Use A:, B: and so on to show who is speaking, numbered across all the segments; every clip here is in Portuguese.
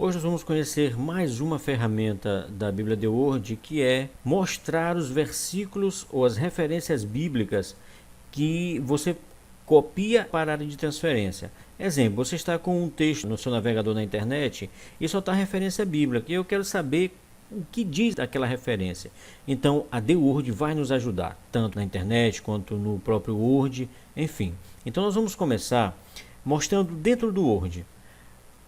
A: Hoje nós vamos conhecer mais uma ferramenta da Bíblia The Word, que é mostrar os versículos ou as referências bíblicas que você copia para a área de transferência. Exemplo, você está com um texto no seu navegador na internet e só está referência bíblica, e eu quero saber o que diz aquela referência. Então a The Word vai nos ajudar, tanto na internet quanto no próprio Word, enfim. Então nós vamos começar mostrando dentro do Word.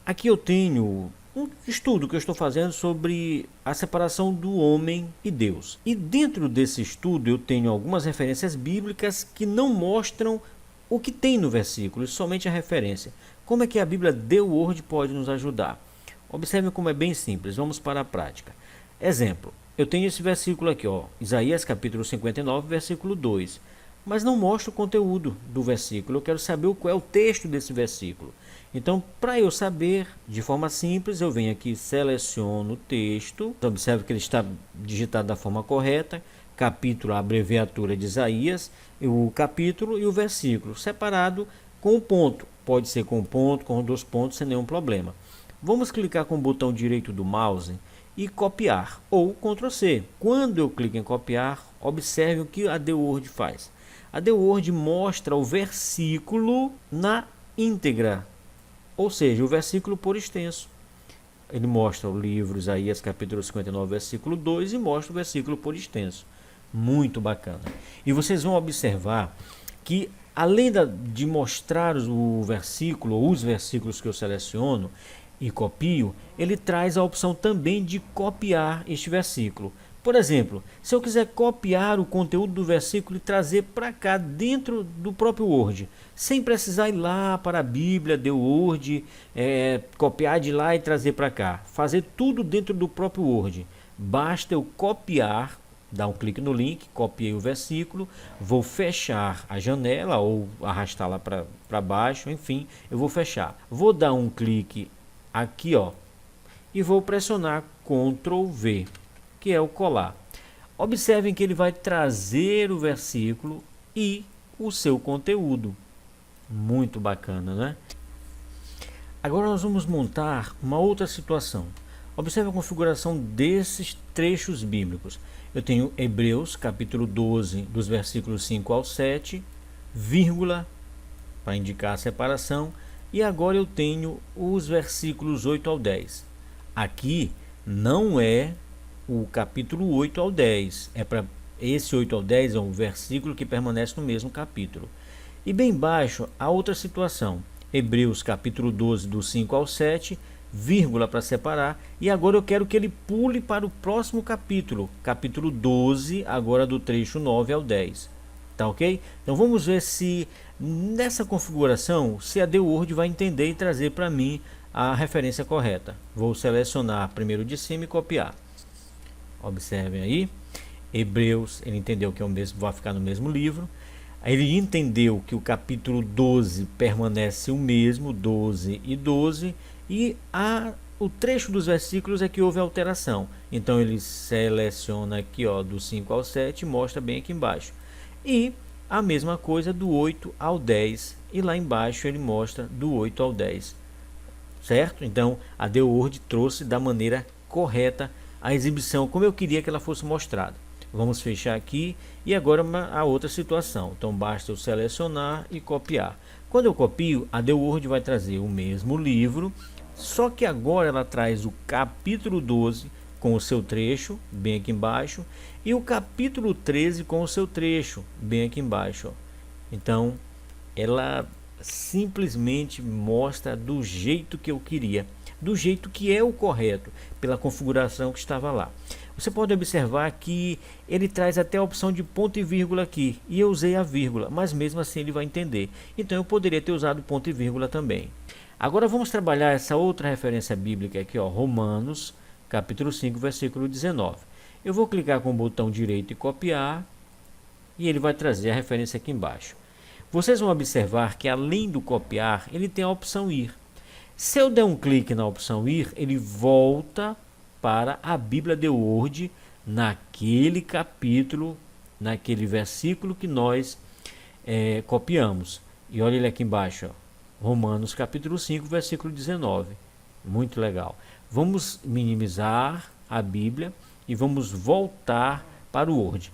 A: Aqui eu tenho um estudo que eu estou fazendo sobre a separação do homem e Deus. E dentro desse estudo eu tenho algumas referências bíblicas que não mostram o que tem no versículo, somente a referência. Como é que a Bíblia The Word pode nos ajudar? Observe como é bem simples, vamos para a prática. Exemplo, eu tenho esse versículo aqui, ó, Isaías capítulo 59, versículo 2. Mas não mostra o conteúdo do versículo, eu quero saber qual é o texto desse versículo. Então, para eu saber, de forma simples, eu venho aqui, seleciono o texto, observe que ele está digitado da forma correta, capítulo, a abreviatura de Isaías, o capítulo e o versículo, separado com o ponto. Pode ser com ponto, com 2 pontos, sem nenhum problema. Vamos clicar com o botão direito do mouse e copiar, ou Ctrl C. Quando eu clico em copiar, observe o que a The Word faz. A The Word mostra o versículo na íntegra, ou seja, o versículo por extenso. Ele mostra o livro Isaías capítulo 59, versículo 2 e mostra o versículo por extenso. Muito bacana. E vocês vão observar que além de mostrar o versículo ou os versículos que eu seleciono e copio, ele traz a opção também de copiar este versículo. Por exemplo, se eu quiser copiar o conteúdo do versículo e trazer para cá dentro do próprio Word, sem precisar ir lá para a Bíblia, The Word, copiar de lá e trazer para cá, fazer tudo dentro do próprio Word, basta eu copiar, dar um clique no link, copiei o versículo, vou fechar a janela ou arrastá-la para baixo, enfim, eu vou fechar. Vou dar um clique aqui, ó, e vou pressionar Ctrl V, que é o colar. Observem que ele vai trazer o versículo e o seu conteúdo. Muito bacana, né? Agora nós vamos montar uma outra situação. Observe a configuração desses trechos bíblicos. Eu tenho Hebreus capítulo 12, dos versículos 5 ao 7, vírgula, para indicar a separação, e agora eu tenho os versículos 8 ao 10. Aqui não é o capítulo 8 ao 10, é para esse 8 ao 10 é um versículo que permanece no mesmo capítulo. E bem embaixo a outra situação, Hebreus capítulo 12, do 5 ao 7, vírgula para separar, e agora eu quero que ele pule para o próximo capítulo, capítulo 12, agora do trecho 9 ao 10. Tá ok? Então vamos ver se nessa configuração, se a The Word vai entender e trazer para mim a referência correta. Vou selecionar primeiro de cima e copiar. Observem aí, Hebreus, ele entendeu que é o mesmo, vai ficar no mesmo livro. Aí ele entendeu que o capítulo 12 permanece o mesmo, 12 e 12, e o trecho dos versículos é que houve alteração. Então ele seleciona aqui, ó, do 5 ao 7 e mostra bem aqui embaixo. E a mesma coisa do 8 ao 10, e lá embaixo ele mostra do 8 ao 10. Certo? Então a The Word trouxe da maneira correta a exibição como eu queria que ela fosse mostrada. Vamos fechar aqui e agora a outra situação. Então basta eu selecionar e copiar. Quando eu copio, a The Word vai trazer o mesmo livro, só que agora ela traz o capítulo 12 com o seu trecho, bem aqui embaixo, e o capítulo 13 com o seu trecho, bem aqui embaixo. Ó. Então ela simplesmente mostra do jeito que eu queria, do jeito que é o correto, pela configuração que estava lá. Você pode observar que ele traz até a opção de ponto e vírgula aqui, e eu usei a vírgula, mas mesmo assim ele vai entender. Então eu poderia ter usado ponto e vírgula também. Agora vamos trabalhar essa outra referência bíblica aqui, ó, Romanos, capítulo 5, versículo 19. Eu vou clicar com o botão direito e copiar, e ele vai trazer a referência aqui embaixo. Vocês vão observar que além do copiar, ele tem a opção ir. Se eu der um clique na opção ir, ele volta para a Bíblia The Word naquele capítulo, naquele versículo que nós copiamos. E olha ele aqui embaixo, ó, Romanos capítulo 5, versículo 19. Muito legal. Vamos minimizar a Bíblia e vamos voltar para o Word.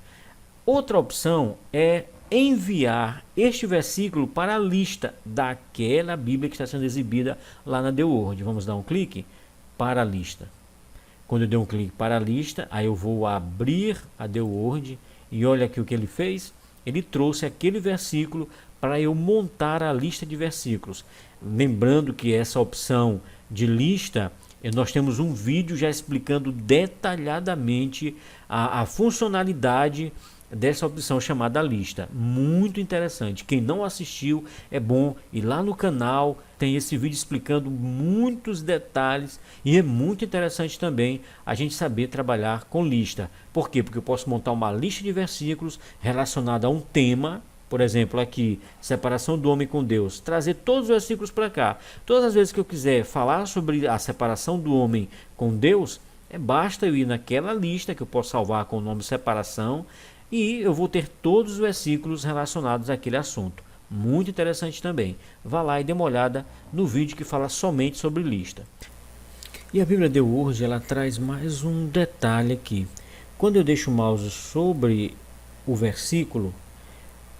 A: Outra opção é enviar este versículo para a lista daquela Bíblia que está sendo exibida lá na The Word. Vamos dar um clique para a lista. Quando eu der um clique para a lista, aí eu vou abrir a The Word e olha aqui o que ele fez. Ele trouxe aquele versículo para eu montar a lista de versículos. Lembrando que essa opção de lista, nós temos um vídeo já explicando detalhadamente a funcionalidade dessa opção chamada lista. Muito interessante. Quem não assistiu, é bom ir lá no canal, tem esse vídeo explicando muitos detalhes e é muito interessante também a gente saber trabalhar com lista. Por quê? Porque eu posso montar uma lista de versículos relacionada a um tema. Por exemplo, aqui, separação do homem com Deus, trazer todos os versículos para cá. Todas as vezes que eu quiser falar sobre a separação do homem com Deus, basta eu ir naquela lista que eu posso salvar com o nome separação e eu vou ter todos os versículos relacionados àquele assunto. Muito interessante também. Vá lá e dê uma olhada no vídeo que fala somente sobre lista. E a Bíblia The Word, ela traz mais um detalhe aqui. Quando eu deixo o mouse sobre o versículo,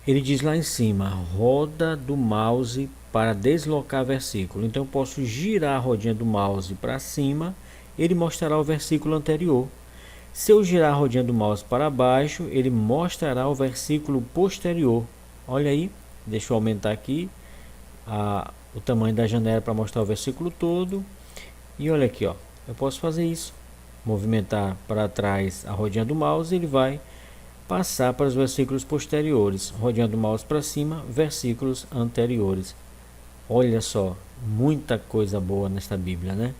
A: ele diz lá em cima, roda do mouse para deslocar versículo. Então eu posso girar a rodinha do mouse para cima, ele mostrará o versículo anterior. Se eu girar a rodinha do mouse para baixo, ele mostrará o versículo posterior. Olha aí, deixa eu aumentar aqui o tamanho da janela para mostrar o versículo todo. E olha aqui, ó, eu posso fazer isso, movimentar para trás a rodinha do mouse, ele vai passar para os versículos posteriores, rodinha do mouse para cima, versículos anteriores. Olha só, muita coisa boa nesta Bíblia, né?